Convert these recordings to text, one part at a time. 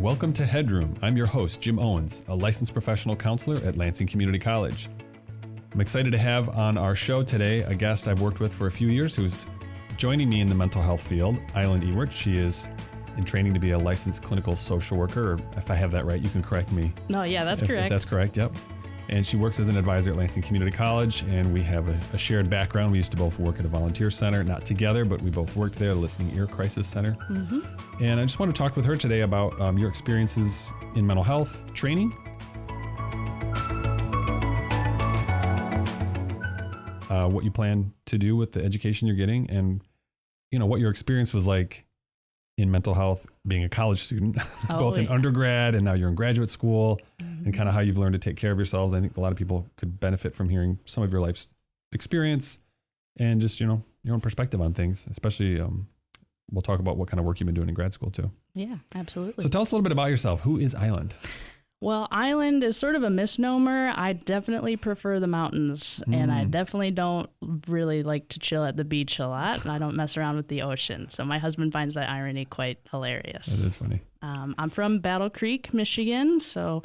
Welcome to Headroom. I'm your host, Jim Owens, a licensed professional counselor at Lansing Community College. I'm excited to have on our show today a guest I've worked with for a few years who's joining me in the mental health field, Island Ewart. She is in training to be a licensed clinical social worker, or if I have that right, you can correct me. No, yeah, that's correct. If that's correct, yep. And she works as an advisor at Lansing Community College, and we have a shared background. We used to both work at a volunteer center, not together, but we both worked there, the Listening Ear Crisis Center. Mm-hmm. And I just want to talk with her today about your experiences in mental health training. What you plan to do with the education you're getting, and what your experience was like in mental health being a college student, both in undergrad and now you're in graduate school, and kind of how you've learned to take care of yourselves. I think a lot of people could benefit from hearing some of your life's experience and just, your own perspective on things, especially we'll talk about what kind of work you've been doing in grad school too. Yeah, absolutely. So tell us a little bit about yourself. Who is Island? Well, Island is sort of a misnomer. I definitely prefer the mountains, and I definitely don't really like to chill at the beach a lot, and I don't mess around with the ocean. So my husband finds that irony quite hilarious. That is funny. I'm from Battle Creek, Michigan, so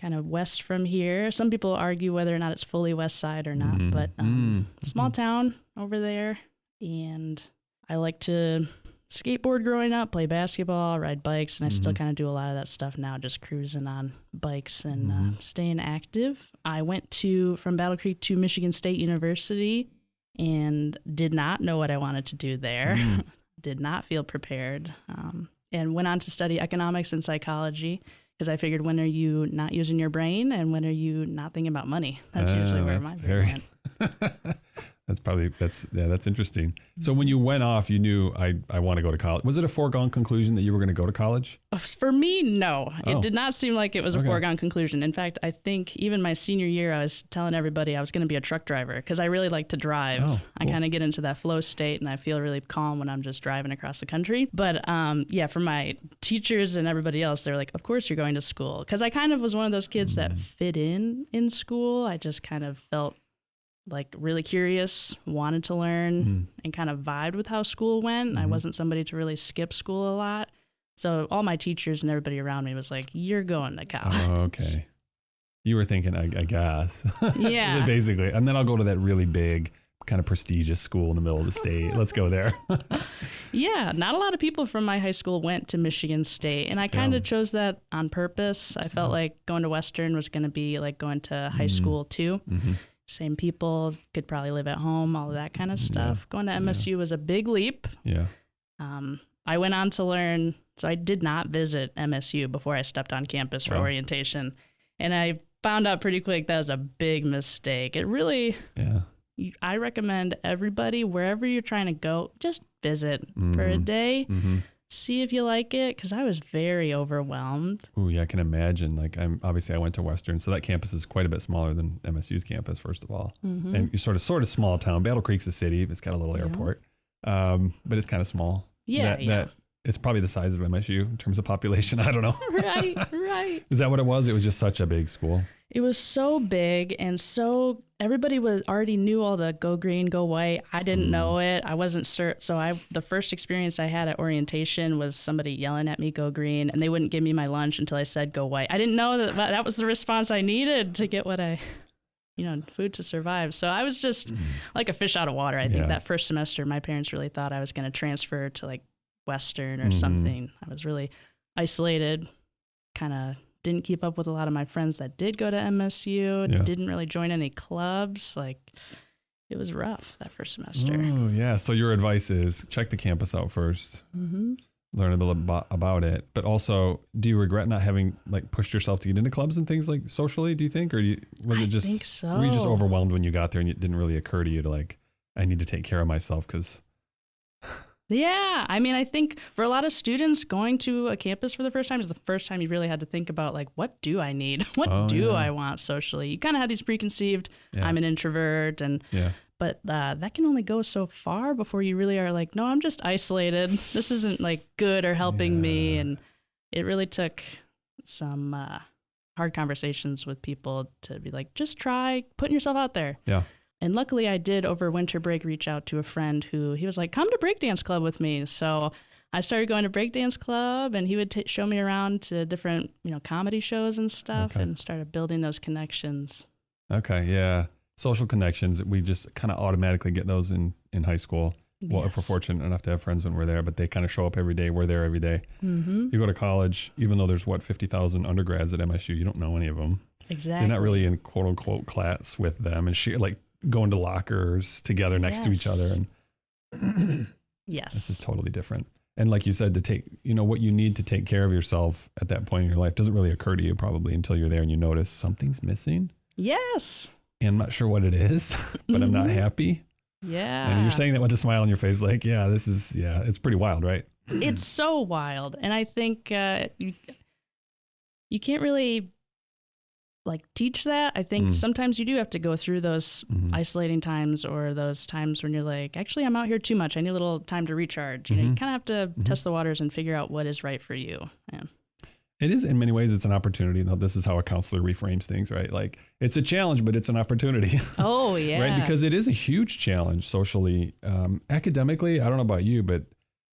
kind of west from here. Some people argue whether or not it's fully west side or not, but small town over there, and I like to skateboard growing up, play basketball, ride bikes, and I still kind of do a lot of that stuff now, just cruising on bikes and staying active. I went from Battle Creek to Michigan State University and did not know what I wanted to do there. Did not feel prepared, and went on to study economics and psychology because I figured, when are you not using your brain and when are you not thinking about money? That's usually where my brain went. That's interesting. So when you went off, you knew I want to go to college. Was it a foregone conclusion that you were going to go to college? For me, no. It did not seem like it was a foregone conclusion. In fact, I think even my senior year, I was telling everybody I was going to be a truck driver because I really like to drive. Cool. I kind of get into that flow state and I feel really calm when I'm just driving across the country. But for my teachers and everybody else, they were like, of course you're going to school. Because I kind of was one of those kids that fit in school. I just kind of felt like really curious, wanted to learn, and kind of vibed with how school went. I wasn't somebody to really skip school a lot. So all my teachers and everybody around me was like, you're going to college. Oh, okay. You were thinking, I guess. Yeah. Basically. And then I'll go to that really big, kind of prestigious school in the middle of the state. Let's go there. Yeah. Not a lot of people from my high school went to Michigan State. And I kind of chose that on purpose. I felt like going to Western was going to be like going to high school too. Same people, could probably live at home, all of that kind of stuff. Going to MSU was a big leap. Yeah. I went on to learn, so I did not visit MSU before I stepped on campus for orientation. And I found out pretty quick that was a big mistake. It really, I recommend everybody, wherever you're trying to go, just visit for a day. See if you like it, because I was very overwhelmed. Oh, yeah, I can imagine. Like, I went to Western, so that campus is quite a bit smaller than MSU's campus, first of all. And you're sort of small town. Battle Creek's a city. It's got a little airport, but it's kind of small. That it's probably the size of MSU in terms of population. I don't know. Right. Is that what it was? It was just such a big school. It was so big, and so everybody already knew all the go green, go white. I didn't know it. I wasn't certain. So the first experience I had at orientation was somebody yelling at me, go green, and they wouldn't give me my lunch until I said go white. I didn't know that was the response I needed to get food to survive. So I was just like a fish out of water. I think that first semester, my parents really thought I was going to transfer to like Western or something. I was really isolated, kind of didn't keep up with a lot of my friends that did go to MSU, didn't really join any clubs. Like, it was rough that first semester. Oh, yeah. So your advice is check the campus out first, learn a little about it. But also, do you regret not having like pushed yourself to get into clubs and things like socially, do you think? Or was it just, I think so. Were you just overwhelmed when you got there and it didn't really occur to you to like, I need to take care of myself because... Yeah. I mean, I think for a lot of students, going to a campus for the first time is the first time you really had to think about, like, what do I need? What do I want socially? You kind of have these preconceived, I'm an introvert, but that can only go so far before you really are like, no, I'm just isolated. This isn't like good or helping me. And it really took some hard conversations with people to be like, just try putting yourself out there. Yeah. And luckily I did over winter break reach out to a friend who he was like, come to breakdance club with me. So I started going to breakdance club, and he would show me around to different, comedy shows and stuff, and started building those connections. Okay, yeah. Social connections. We just kind of automatically get those in high school. Well, if we're fortunate enough to have friends when we're there, but they kind of show up every day. We're there every day. Mm-hmm. You go to college, even though there's 50,000 undergrads at MSU, you don't know any of them. Exactly. You're not really in quote unquote class with them, and going to lockers together next to each other. And yes, this is totally different. And like you said, to take, what you need to take care of yourself at that point in your life doesn't really occur to you probably until you're there and you notice something's missing. Yes. And I'm not sure what it is, but I'm not happy. Yeah. And you're saying that with a smile on your face, like, it's pretty wild, right? It's so wild. And I think you can't really teach that. I think sometimes you do have to go through those isolating times, or those times when you're like, actually, I'm out here too much. I need a little time to recharge. You kind of have to test the waters and figure out what is right for you. Yeah. It is, in many ways, it's an opportunity. This is how a counselor reframes things, right? Like, it's a challenge, but it's an opportunity. Oh, yeah. Right? Because it is a huge challenge socially. Academically, I don't know about you, but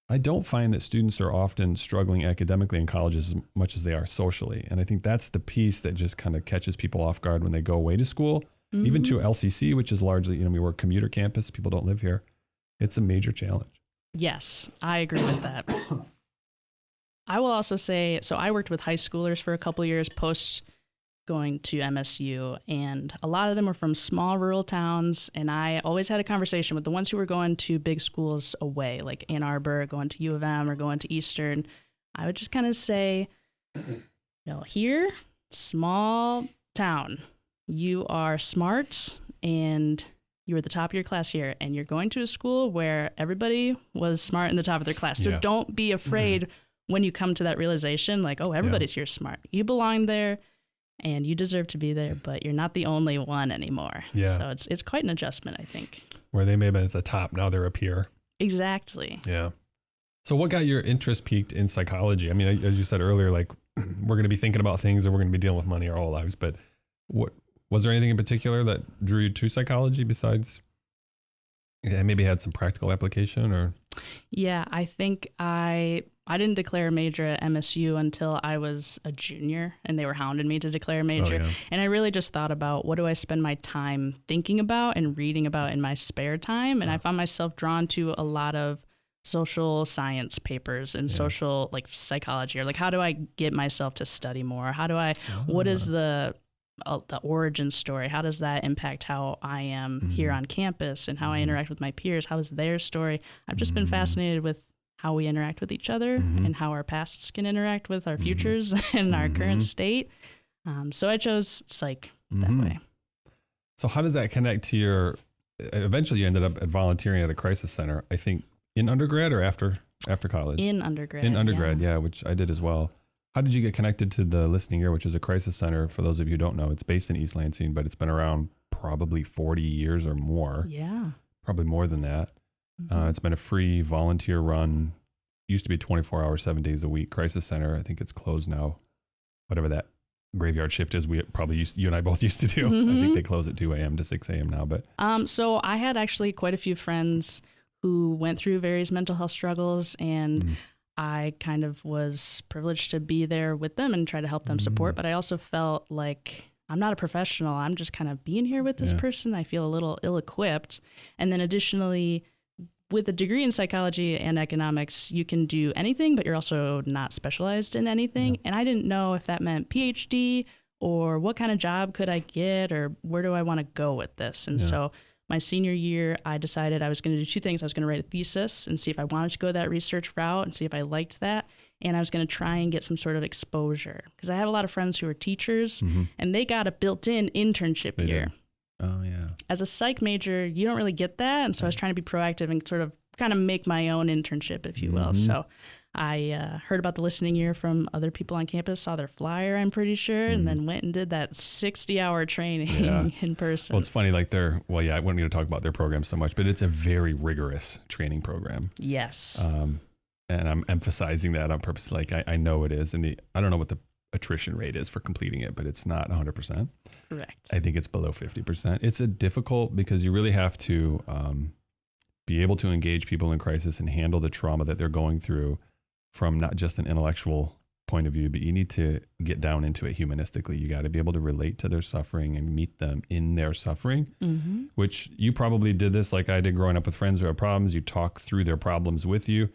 I don't find that students are often struggling academically in colleges as much as they are socially. And I think that's the piece that just kind of catches people off guard when they go away to school, even to LCC, which is largely, we work commuter campus. People don't live here. It's a major challenge. Yes, I agree with that. I will also say, so I worked with high schoolers for a couple of years post going to MSU, and a lot of them were from small rural towns, and I always had a conversation with the ones who were going to big schools away, like Ann Arbor, going to U of M, or going to Eastern. I would just kind of say, here, small town, you are smart, and you were at the top of your class here, and you're going to a school where everybody was smart in the top of their class. So don't be afraid when you come to that realization, like, oh, everybody's here smart. You belong there, and you deserve to be there, but you're not the only one anymore. Yeah. So it's quite an adjustment, I think. Where they may have been at the top, now they're up here. Exactly. Yeah. So what got your interest peaked in psychology? I mean, as you said earlier, like, we're going to be thinking about things and we're going to be dealing with money our whole lives, but what was there anything in particular that drew you to psychology besides maybe had some practical application? Or? Yeah, I think I didn't declare a major at MSU until I was a junior, and they were hounding me to declare a major. Oh, yeah. And I really just thought about, what do I spend my time thinking about and reading about in my spare time? And I found myself drawn to a lot of social science papers and social psychology, or how do I get myself to study more? How do I, what is the origin story? How does that impact how I am here on campus and how I interact with my peers? How is their story? I've just been fascinated with how we interact with each other and how our pasts can interact with our futures and our current state. So I chose psych that way. So how does that connect to eventually you ended up volunteering at a crisis center, I think in undergrad or after college? In undergrad. In undergrad, yeah, which I did as well. How did you get connected to the Listening Ear, which is a crisis center? For those of you who don't know, it's based in East Lansing, but it's been around probably 40 years or more. Yeah. Probably more than that. It's been a free volunteer run, used to be 24 hours, 7 days a week crisis center. I think it's closed now, whatever that graveyard shift is. We probably you and I both used to do. I think they close at 2 a.m. to 6 a.m. now. But so I had actually quite a few friends who went through various mental health struggles, and I kind of was privileged to be there with them and try to help them support. But I also felt like I'm not a professional. I'm just kind of being here with this person. I feel a little ill-equipped. And then additionally, with a degree in psychology and economics, you can do anything, but you're also not specialized in anything. Yeah. And I didn't know if that meant PhD or what kind of job could I get or where do I want to go with this. And so my senior year, I decided I was going to do two things. I was going to write a thesis and see if I wanted to go that research route and see if I liked that. And I was going to try and get some sort of exposure because I have a lot of friends who are teachers and they got a built-in internship year. Oh, yeah. As a psych major, you don't really get that. And so I was trying to be proactive and sort of kind of make my own internship, if you will. So I heard about the Listening Ear from other people on campus, saw their flyer, I'm pretty sure, and then went and did that 60-hour training in person. Well, it's funny, like I wouldn't need to talk about their program so much, but it's a very rigorous training program. Yes. And I'm emphasizing that on purpose. Like I know it is. And I don't know what the attrition rate is for completing it, but it's not 100%. Correct. I think it's below 50%. It's a difficult because you really have to be able to engage people in crisis and handle the trauma that they're going through from not just an intellectual point of view, but you need to get down into it humanistically. You got to be able to relate to their suffering and meet them in their suffering, which you probably did this like I did growing up with friends who have problems. You talk through their problems with you.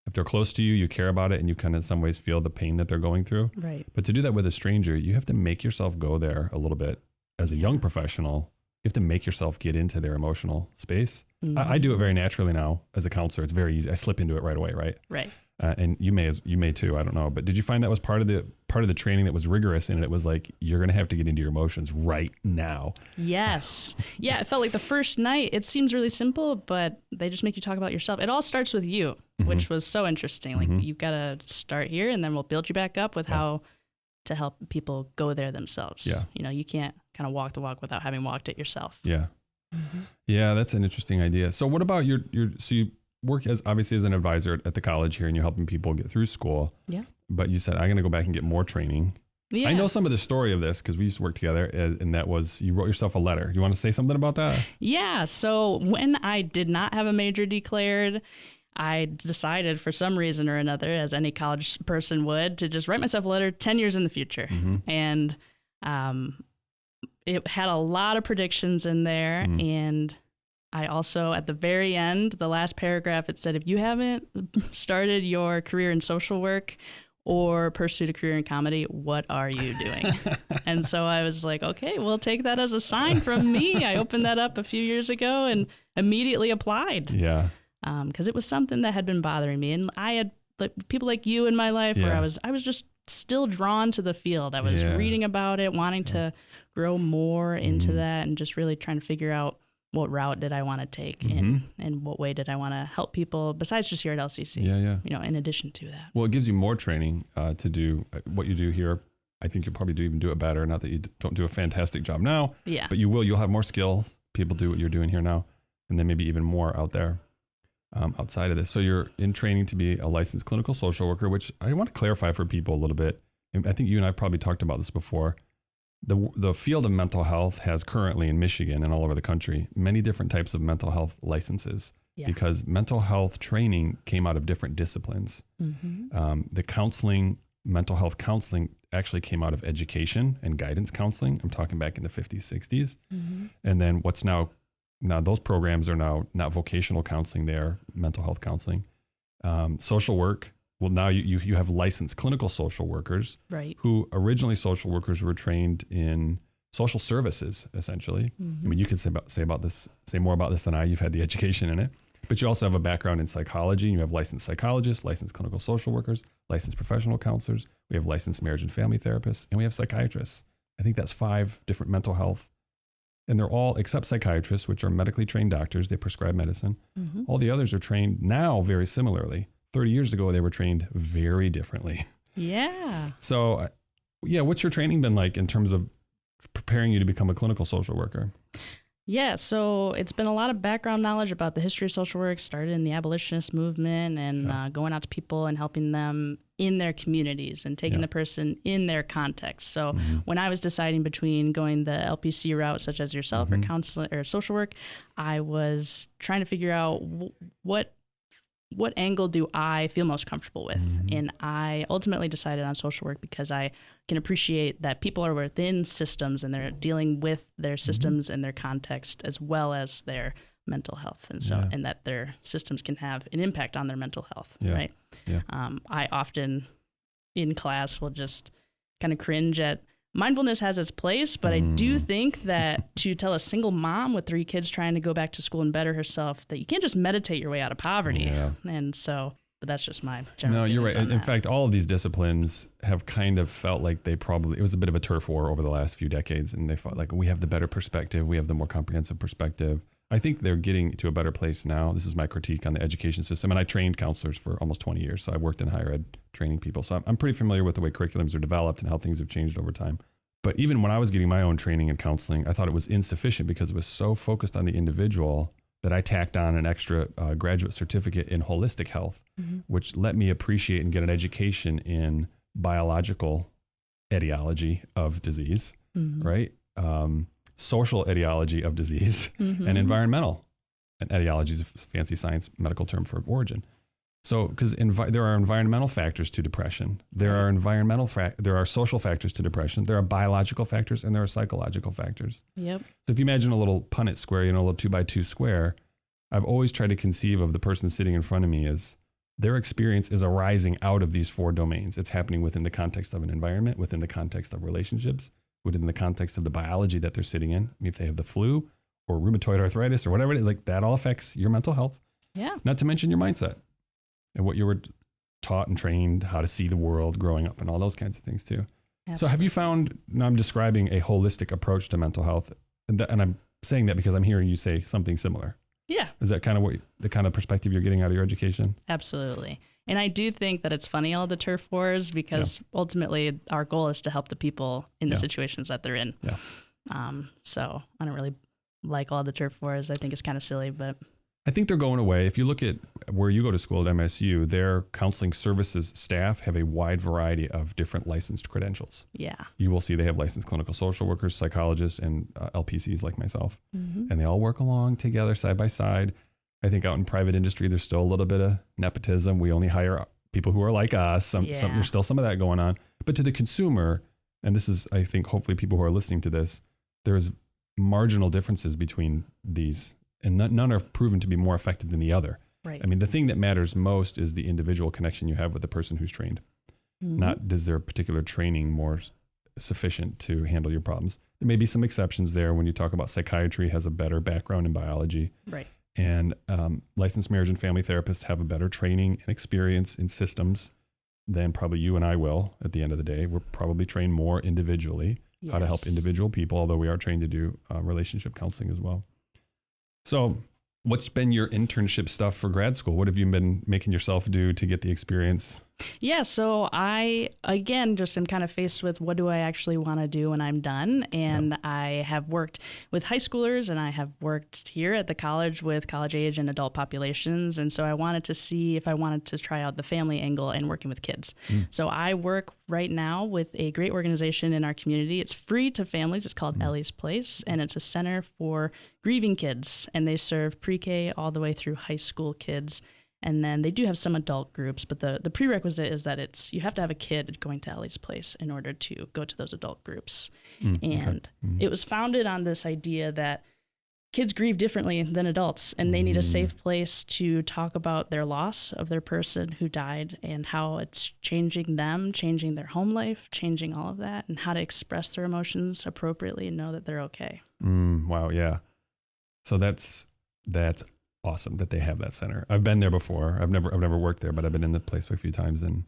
If they're close to you, you care about it, and you kind of in some ways feel the pain that they're going through. Right. But to do that with a stranger, you have to make yourself go there a little bit. As a young professional, you have to make yourself get into their emotional space. I do it very naturally now as a counselor. It's very easy. I slip into it right away, right? Right. And you may too. I don't know. But did you find that was part of the training that was rigorous, and it was like you're going to have to get into your emotions right now? Yes. Yeah. It felt like the first night. It seems really simple, but they just make you talk about yourself. It all starts with you, which was so interesting. Like you've got to start here, and then we'll build you back up with how to help people go there themselves. Yeah. You know, you can't kind of walk the walk without having walked it yourself. Yeah. Yeah, that's an interesting idea. So what about so you work obviously as an advisor at the college here, and you're helping people get through school. Yeah. But you said, I'm going to go back and get more training. Yeah. I know some of the story of this because we used to work together, and that was you wrote yourself a letter. You want to say something about that? Yeah. So when I did not have a major declared, I decided for some reason or another, as any college person would, to just write myself a letter 10 years in the future. And it had a lot of predictions in there. And I also, at the very end, the last paragraph, it said, if you haven't started your career in social work or pursued a career in comedy, what are you doing? And so I was like, okay, we'll take that as a sign from me. I opened that up a few years ago and immediately applied. Yeah. Because it was something that had been bothering me. And I had people like you in my life where I was just still drawn to the field. I was reading about it, wanting to grow more into that, and just really trying to figure out what route did I want to take and what way did I want to help people besides just here at LCC. You know, in addition to that. Well, it gives you more training to do what you do here. I think you'll probably even do it better. Not that you don't do a fantastic job now, but you will. You'll have more skill. People do what you're doing here now, and then maybe even more out there. Outside of this. So you're in training to be a licensed clinical social worker, which I want to clarify for people a little bit. And I think you and I probably talked about this before. The field of mental health has currently in Michigan and all over the country many different types of mental health licenses because mental health training came out of different disciplines. The counseling, mental health counseling actually came out of education and guidance counseling. I'm talking back in the 50s, 60s. And then what's now those programs are now not vocational counseling, they're mental health counseling. Social work, well, now you have licensed clinical social workers, who originally social workers were trained in social services, essentially. I mean, you could say more about this than I. You've had the education in it, but you also have a background in psychology. You have licensed psychologists, licensed clinical social workers, licensed professional counselors. We have licensed marriage and family therapists, and we have psychiatrists. I think that's 5 different mental health. And they're all, except psychiatrists, which are medically trained doctors, they prescribe medicine. All the others are trained now very similarly. 30 years ago, they were trained very differently. Yeah. So, what's your training been like in terms of preparing you to become a clinical social worker? Yeah, so it's been a lot of background knowledge about the history of social work, started in the abolitionist movement and going out to people and helping them in their communities and taking the person in their context. So when I was deciding between going the LPC route, such as yourself, or counseling or social work, I was trying to figure out what angle do I feel most comfortable with? And I ultimately decided on social work because I can appreciate that people are within systems and they're dealing with their systems and their context as well as their mental health. And so, and that their systems can have an impact on their mental health, right? I often in class will just kind of cringe at mindfulness has its place, but I do think that to tell a single mom with 3 kids trying to go back to school and better herself that you can't just meditate your way out of poverty. And so, but that's just my general No, you're right. In that. fact, all of these disciplines have kind of felt like it was a bit of a turf war over the last few decades. And they felt like we have the better perspective. We have the more comprehensive perspective. I think they're getting to a better place now. This is my critique on the education system. And I trained counselors for almost 20 years. So I worked in higher ed training people. So I'm pretty familiar with the way curriculums are developed and how things have changed over time. But even when I was getting my own training in counseling, I thought it was insufficient because it was so focused on the individual that I tacked on an extra graduate certificate in holistic health, which let me appreciate and get an education in biological etiology of disease, right? Social etiology of disease and environmental. And etiology is a fancy science medical term for origin. So, because there are environmental factors to depression, there are social factors to depression, there are biological factors, and there are psychological factors. Yep. So, if you imagine a little Punnett square, a little 2x2 square, I've always tried to conceive of the person sitting in front of me as their experience is arising out of these 4 domains. It's happening within the context of an environment, within the context of relationships, within the context of the biology that they're sitting in. I mean, if they have the flu or rheumatoid arthritis or whatever it is, like that all affects your mental health. Yeah. Not to mention your mindset and what you were taught and trained, how to see the world growing up and all those kinds of things too. Absolutely. So have you found, now I'm describing a holistic approach to mental health, and I'm saying that because I'm hearing you say something similar. Yeah. Is that kind of the kind of perspective you're getting out of your education? Absolutely. And I do think that it's funny, all the turf wars, because ultimately our goal is to help the people in the situations that they're in. Yeah. So I don't really like all the turf wars. I think it's kind of silly, but I think they're going away. If you look at where you go to school at MSU, their counseling services staff have a wide variety of different licensed credentials. Yeah. You will see they have licensed clinical social workers, psychologists, and LPCs like myself. Mm-hmm. And they all work along together side by side. I think out in private industry, there's still a little bit of nepotism. We only hire people who are like us. There's still some of that going on. But to the consumer, and this is, I think, hopefully people who are listening to this, there's marginal differences between these, and none are proven to be more effective than the other. Right. I mean, the thing that matters most is the individual connection you have with the person who's trained. Mm-hmm. Not is their particular training more sufficient to handle your problems. There may be some exceptions there when you talk about psychiatry has a better background in biology. Right. And licensed marriage and family therapists have a better training and experience in systems than probably you and I will at the end of the day. We're probably trained more individually, how to help individual people, although we are trained to do relationship counseling as well. So what's been your internship stuff for grad school? What have you been making yourself do to get the experience? Yeah, so I, again, just am kind of faced with what do I actually want to do when I'm done. And I have worked with high schoolers, and I have worked here at the college with college age and adult populations. And so I wanted to see if I wanted to try out the family angle and working with kids. So I work right now with a great organization in our community. It's free to families. It's called Ellie's Place, and it's a center for grieving kids. And they serve pre-K all the way through high school kids. And then they do have some adult groups, but the prerequisite is that you have to have a kid going to Ellie's Place in order to go to those adult groups. And it was founded on this idea that kids grieve differently than adults, and they need a safe place to talk about their loss of their person who died and how it's changing them, changing their home life, changing all of that, and how to express their emotions appropriately and know that they're okay. Wow, yeah. So that's awesome that they have that center. I've been there before. I've never worked there, but I've been in the place a few times, and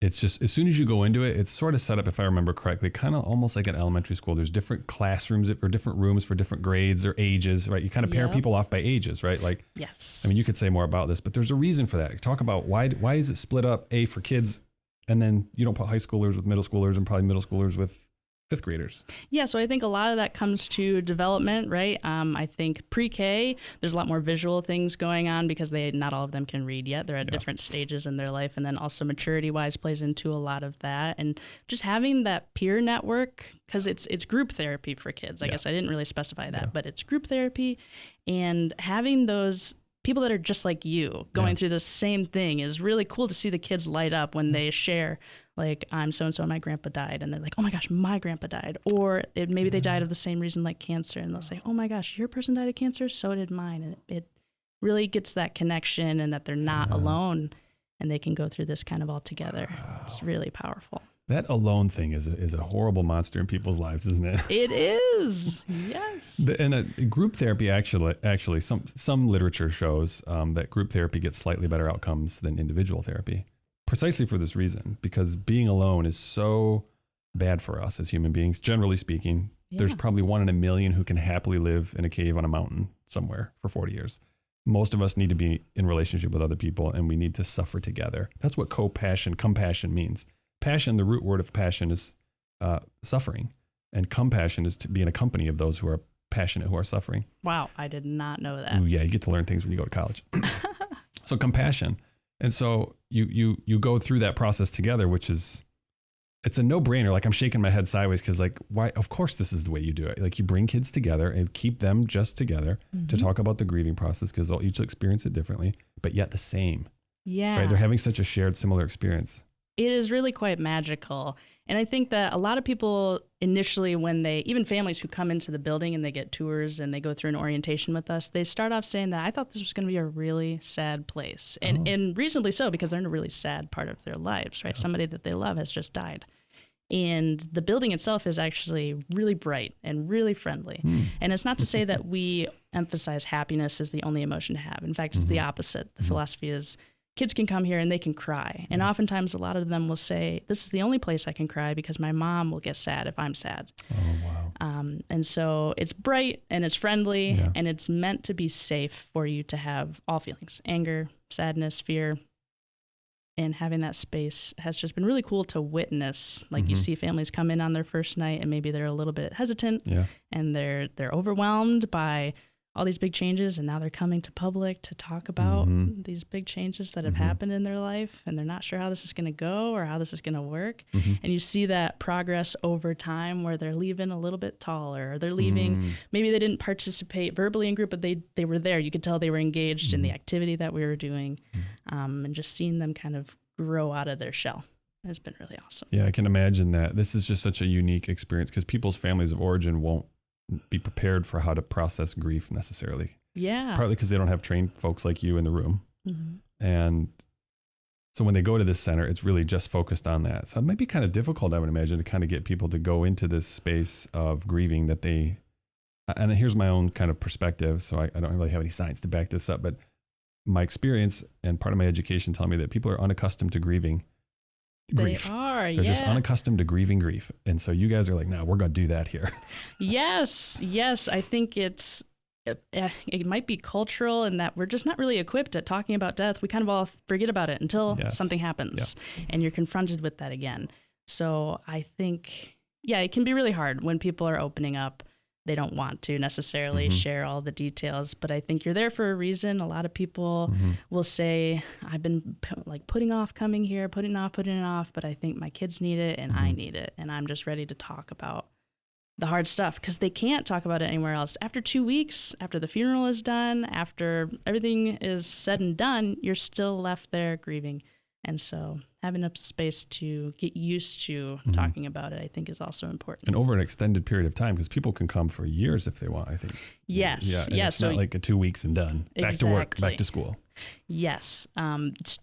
it's just, as soon as you go into it, it's sort of set up, if I remember correctly, kind of almost like an elementary school. There's different classrooms or different rooms for different grades or ages, right? You kind of pair people off by ages, right? Like, yes. I mean, you could say more about this, but there's a reason for that. Talk about why is it split up, for kids, and then you don't put high schoolers with middle schoolers and probably middle schoolers with fifth graders. Yeah, so I think a lot of that comes to development, right? I think pre-K, there's a lot more visual things going on because not all of them can read yet. They're at different stages in their life. And then also maturity-wise plays into a lot of that. And just having that peer network, because it's group therapy for kids. I guess I didn't really specify that, but it's group therapy. And having those people that are just like you going through the same thing is really cool to see the kids light up when they share, like, I'm so-and-so and my grandpa died. And they're like, oh my gosh, my grandpa died. Or maybe they died of the same reason, like cancer. And they'll say, oh my gosh, your person died of cancer? So did mine. And it really gets that connection and that they're not alone and they can go through this kind of all together. Wow. It's really powerful. That alone thing is a horrible monster in people's lives, isn't it? It is. Yes. And group therapy, actually, some literature shows that group therapy gets slightly better outcomes than individual therapy, precisely for this reason, because being alone is so bad for us as human beings. Generally speaking, there's probably 1 in a million who can happily live in a cave on a mountain somewhere for 40 years. Most of us need to be in relationship with other people, and we need to suffer together. That's what compassion means. Passion, the root word of passion is suffering, and compassion is to be in a company of those who are passionate, who are suffering. Wow, I did not know that. Ooh, yeah, you get to learn things when you go to college. So compassion. And so you go through that process together, which is, it's a no-brainer. Like, I'm shaking my head sideways because, like, why? Of course this is the way you do it. Like, you bring kids together and keep them just together to talk about the grieving process, because they'll each experience it differently, but yet the same. Yeah. Right? They're having such a shared similar experience. It is really quite magical. And I think that a lot of people initially, when even families who come into the building and they get tours and they go through an orientation with us, they start off saying that I thought this was going to be a really sad place. And reasonably so, because they're in a really sad part of their lives, right? Yeah. Somebody that they love has just died. And the building itself is actually really bright and really friendly. And it's not to say that we emphasize happiness as the only emotion to have. In fact, it's the opposite. The philosophy is kids can come here and they can cry. And oftentimes a lot of them will say, this is the only place I can cry because my mom will get sad if I'm sad. Oh, wow. And so it's bright and it's friendly and it's meant to be safe for you to have all feelings, anger, sadness, fear. And having that space has just been really cool to witness. Like you see families come in on their first night and maybe they're a little bit hesitant and they're overwhelmed by all these big changes, and now they're coming to public to talk about these big changes that have happened in their life, and they're not sure how this is going to go or how this is going to work. And you see that progress over time where they're leaving a little bit taller, or they're leaving, maybe they didn't participate verbally in group, but they were there. You could tell they were engaged in the activity that we were doing, and just seeing them kind of grow out of their shell has been really awesome. Yeah, I can imagine that. This is just such a unique experience because people's families of origin won't be prepared for how to process grief necessarily. Yeah. Partly because they don't have trained folks like you in the room. And so when they go to this center, it's really just focused on that. So it might be kind of difficult, I would imagine, to kind of get people to go into this space of grieving that they, and here's my own kind of perspective. So I don't really have any science to back this up, but my experience and part of my education telling me that people are unaccustomed to grieving grief. They're just unaccustomed to grieving grief. And so you guys are like, no, we're going to do that here. Yes. I think it might be cultural in that we're just not really equipped at talking about death. We kind of all forget about it until something happens and you're confronted with that again. So I think, it can be really hard when people are opening up. They don't want to necessarily share all the details, but I think you're there for a reason. A lot of people will say, I've been putting off coming here, putting it off, but I think my kids need it and I need it. And I'm just ready to talk about the hard stuff because they can't talk about it anywhere else. After 2 weeks, after the funeral is done, after everything is said and done, you're still left there grieving. And so having a space to get used to talking about it, I think, is also important. And over an extended period of time, because people can come for years if they want, I think. Yes. Yeah. It's not like a 2 weeks and done. Back to work, back to school. Yes.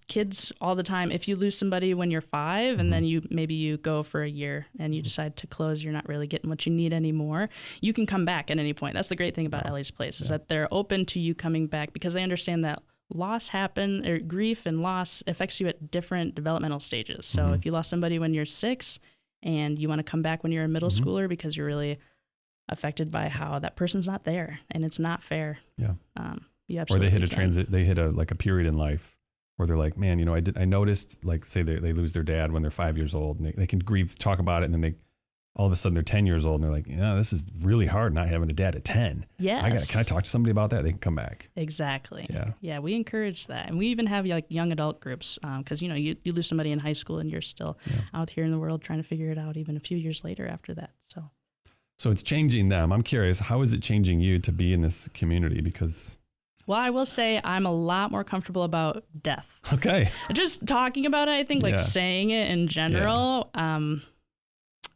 Kids all the time. If you lose somebody when you're 5 and then you go for a year and you decide to close, you're not really getting what you need anymore. You can come back at any point. That's the great thing about Ellie's Place is that they're open to you coming back because they understand that grief and loss affects you at different developmental stages. So if you lost somebody when you're 6 and you want to come back when you're a middle schooler because you're really affected by how that person's not there and it's not fair. Yeah. You absolutely or they hit a period in life where they're like, man, I noticed, like, say they lose their dad when they're 5 years old and they can grieve, talk about it. And then all of a sudden they're 10 years old and they're like, this is really hard not having a dad at 10. Yes. Can I talk to somebody about that? They can come back. Exactly. Yeah. We encourage that. And we even have young adult groups because, you lose somebody in high school and you're still out here in the world trying to figure it out even a few years later after that. So it's changing them. I'm curious, how is it changing you to be in this community? Well, I will say I'm a lot more comfortable about death. Okay. Just talking about it, I think saying it in general,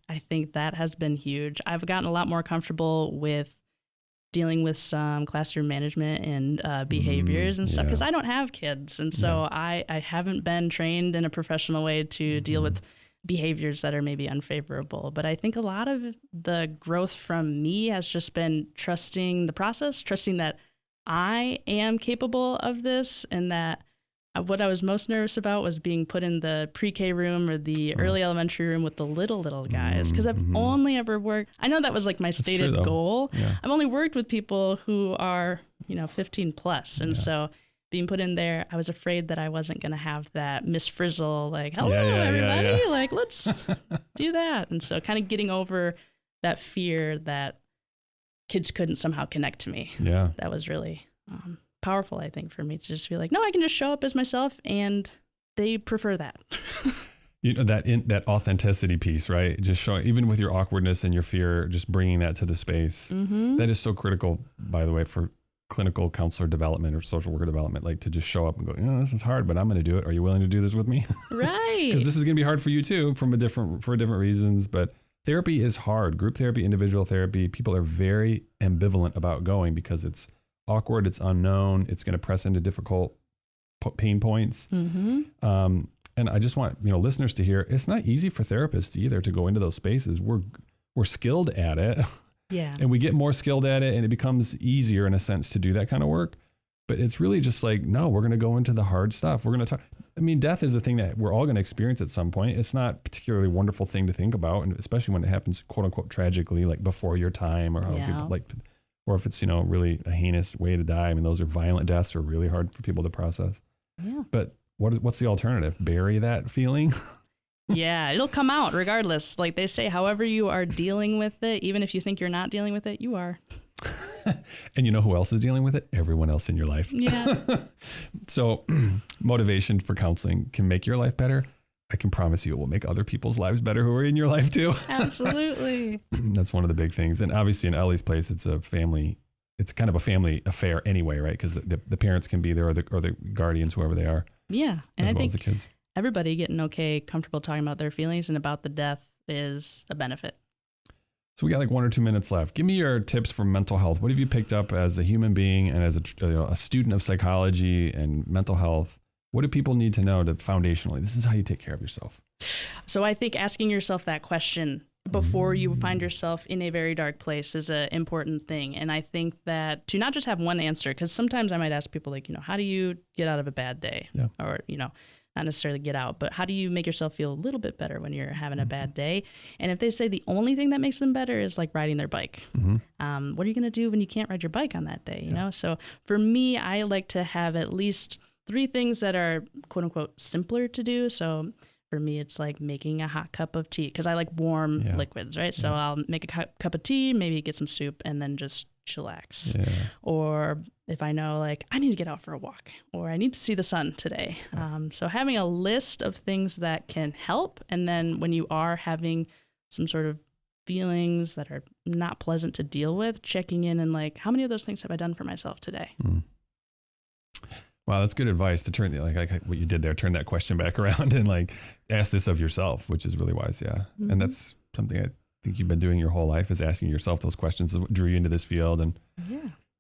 I think that has been huge. I've gotten a lot more comfortable with dealing with some classroom management and behaviors and stuff because I don't have kids. And so I haven't been trained in a professional way to deal with behaviors that are maybe unfavorable. But I think a lot of the growth from me has just been trusting the process, trusting that I am capable of this and that what I was most nervous about was being put in the pre-K room or the early elementary room with the little guys because I've only ever worked. I know that was like my stated goal. Yeah. I've only worked with people who are, 15 plus. And so being put in there, I was afraid that I wasn't going to have that Miss Frizzle, like, hello, everybody, like, let's do that. And so kind of getting over that fear that kids couldn't somehow connect to me. Yeah. That was really powerful, I think, for me to just feel like, no, I can just show up as myself and they prefer that. That authenticity piece, right? Just showing, even with your awkwardness and your fear, just bringing that to the space. That is so critical, by the way, for clinical counselor development or social worker development, like to just show up and go, this is hard, but I'm going to do it. Are you willing to do this with me? Right. Because this is going to be hard for you too, for different reasons. But therapy is hard. Group therapy, individual therapy, people are very ambivalent about going because it's awkward, it's unknown, it's going to press into difficult pain points. Mm-hmm. And I just want listeners to hear, it's not easy for therapists either to go into those spaces. We're skilled at it. Yeah. And we get more skilled at it, and it becomes easier in a sense to do that kind of work. But it's really just like, no, we're going to go into the hard stuff. We're going to talk. I mean, death is a thing that we're all going to experience at some point. It's not a particularly wonderful thing to think about, and especially when it happens, quote unquote, tragically, like before your time, or how people or if it's, really a heinous way to die. I mean, those are violent deaths, are really hard for people to process. Yeah. But what's the alternative? Bury that feeling? Yeah, it'll come out regardless. Like they say, however you are dealing with it, even if you think you're not dealing with it, you are. And you know who else is dealing with it? Everyone else in your life. Yeah. So motivation for counseling can make your life better. I can promise you it will make other people's lives better who are in your life too. Absolutely. That's one of the big things. And obviously in Ellie's place, it's kind of a family affair anyway, right? Because the parents can be there or the guardians, whoever they are. Yeah. And I think the kids. Everybody getting comfortable talking about their feelings and about the death is a benefit. So we got like 1 or 2 minutes left. Give me your tips for mental health. What have you picked up as a human being and as a student of psychology and mental health? What do people need to know foundationally? This is how you take care of yourself. So I think asking yourself that question before you find yourself in a very dark place is an important thing. And I think that to not just have one answer, because sometimes I might ask people like, how do you get out of a bad day? Yeah. Or, not necessarily get out, but how do you make yourself feel a little bit better when you're having a bad day? And if they say the only thing that makes them better is like riding their bike, what are you going to do when you can't ride your bike on that day? You know? So for me, I like to have at least 3 things that are quote unquote simpler to do. So for me, it's like making a hot cup of tea because I like warm liquids, right? So I'll make a cup of tea, maybe get some soup, and then just chillax. Yeah. Or if I know like I need to get out for a walk or I need to see the sun today. So having a list of things that can help. And then when you are having some sort of feelings that are not pleasant to deal with, checking in and like, how many of those things have I done for myself today? Wow, that's good advice to turn like what you did there, turn that question back around and like ask this of yourself, which is really wise. Yeah. Mm-hmm. And that's something I think you've been doing your whole life, is asking yourself those questions. Is what drew you into this field. And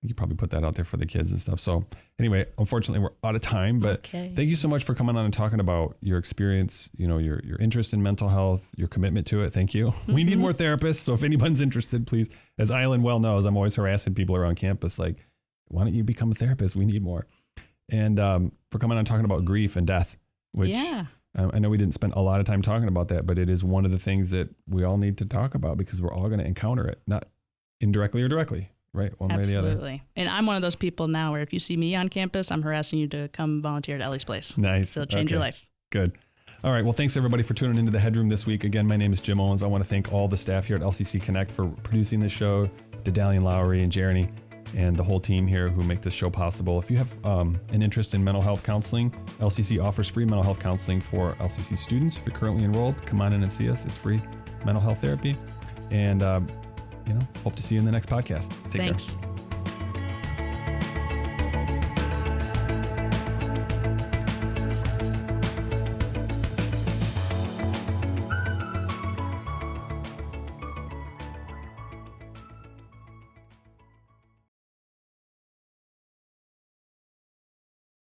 you probably put that out there for the kids and stuff. So anyway, unfortunately we're out of time, but thank you so much for coming on and talking about your experience, your interest in mental health, your commitment to it. Thank you. Mm-hmm. We need more therapists. So if anyone's interested, please, as Island well knows, I'm always harassing people around campus. Like, why don't you become a therapist? We need more. And for coming on and talking about grief and death, which I know we didn't spend a lot of time talking about that, but it is one of the things that we all need to talk about because we're all going to encounter it, not indirectly or directly, right? One way or the other. Absolutely. And I'm one of those people now where if you see me on campus, I'm harassing you to come volunteer at Ellie's place. Nice. So change your life. Good. All right. Well, thanks everybody for tuning into the Headroom this week. Again, my name is Jim Owens. I want to thank all the staff here at LCC Connect for producing this show, Dedalian Lowry and Jeremy, and the whole team here who make this show possible. If you have an interest in mental health counseling, LCC offers free mental health counseling for LCC students. If you're currently enrolled, come on in and see us. It's free mental health therapy. And, hope to see you in the next podcast. Take care.